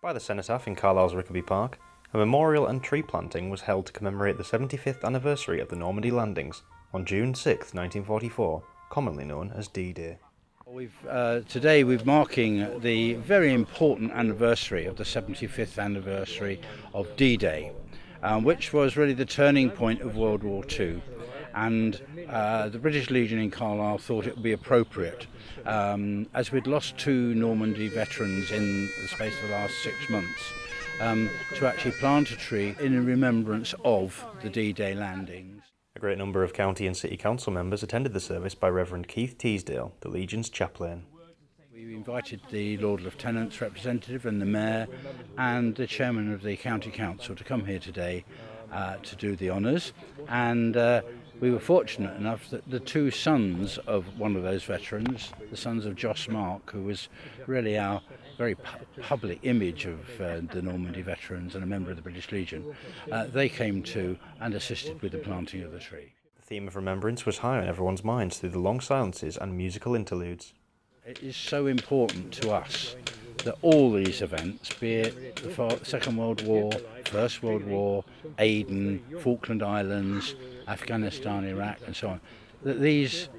By the cenotaph in Carlisle's Rickerby Park, a memorial and tree planting was held to commemorate the 75th anniversary of the Normandy landings on June 6, 1944, commonly known as D-Day. Today we're marking the very important anniversary of the 75th anniversary of D-Day, which was really the turning point of World War II. And the British Legion in Carlisle thought it would be appropriate, as we'd lost 2 Normandy veterans in the space of the last 6 months, to actually plant a tree in remembrance of the D-Day landings. A great number of county and city council members attended the service by Reverend Keith Teasdale, the Legion's chaplain. We invited the Lord Lieutenant's representative and the Mayor and the Chairman of the County Council to come here today to do the honours, and we were fortunate enough that the 2 sons of one of those veterans, the sons of Joss Mark, who was really our very public image of the Normandy veterans and a member of the British Legion, they came too and assisted with the planting of the tree. The theme of remembrance was high on everyone's minds through the long silences and musical interludes. It is so important to us that all these events, be it the Second World War, First World War, Aden, Falkland Islands, Afghanistan, Iraq and so on, that these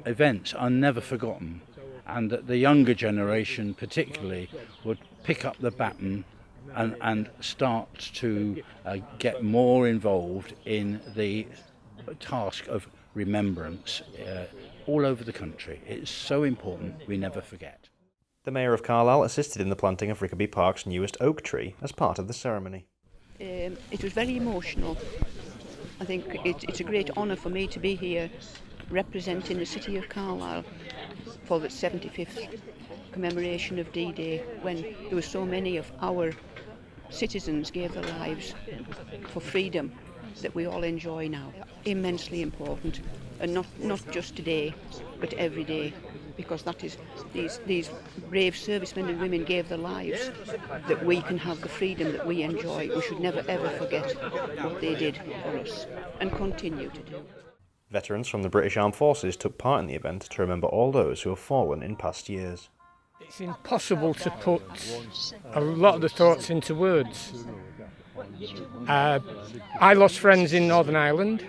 events are never forgotten, and that the younger generation particularly would pick up the baton and start to get more involved in the task of remembrance all over the country. It's so important we never forget. The Mayor of Carlisle assisted in the planting of Rickerby Park's newest oak tree as part of the ceremony. It was very emotional. I think it's a great honour for me to be here representing the city of Carlisle for the 75th commemoration of D-Day, when there were so many of our citizens gave their lives for freedom that we all enjoy now. Immensely important, and not just today but every day, because that is these brave servicemen and women gave their lives that we can have the freedom that we enjoy. We should never ever forget what they did for us and continue to do. Veterans from the British Armed Forces took part in the event to remember all those who have fallen in past years. It's impossible to put a lot of the thoughts into words. I lost friends in Northern Ireland,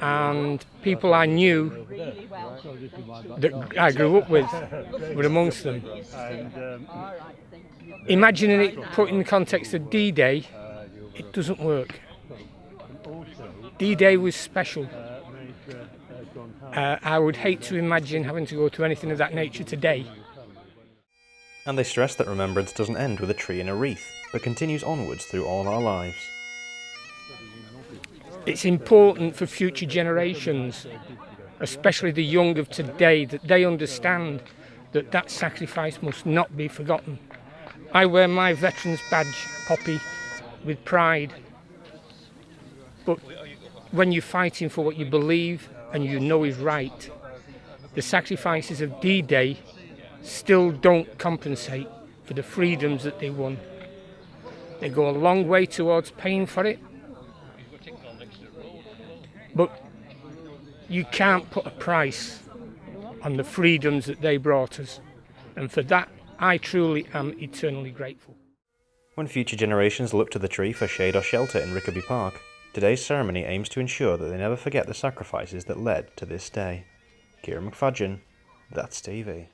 and people I knew that I grew up with were amongst them. Imagining it put in the context of D-Day, it doesn't work. D-Day was special. I would hate to imagine having to go to anything of that nature today. And they stress that remembrance doesn't end with a tree and a wreath, but continues onwards through all our lives. It's important for future generations, especially the young of today, that they understand that that sacrifice must not be forgotten. I wear my veterans badge, Poppy, with pride. But when you're fighting for what you believe and you know is right, the sacrifices of D-Day still don't compensate for the freedoms that they won. They go a long way towards paying for it, but you can't put a price on the freedoms that they brought us, and for that I truly am eternally grateful. When future generations look to the tree for shade or shelter in Rickerby Park, today's ceremony aims to ensure that they never forget the sacrifices that led to this day. Kieran McFadgen, That's TV.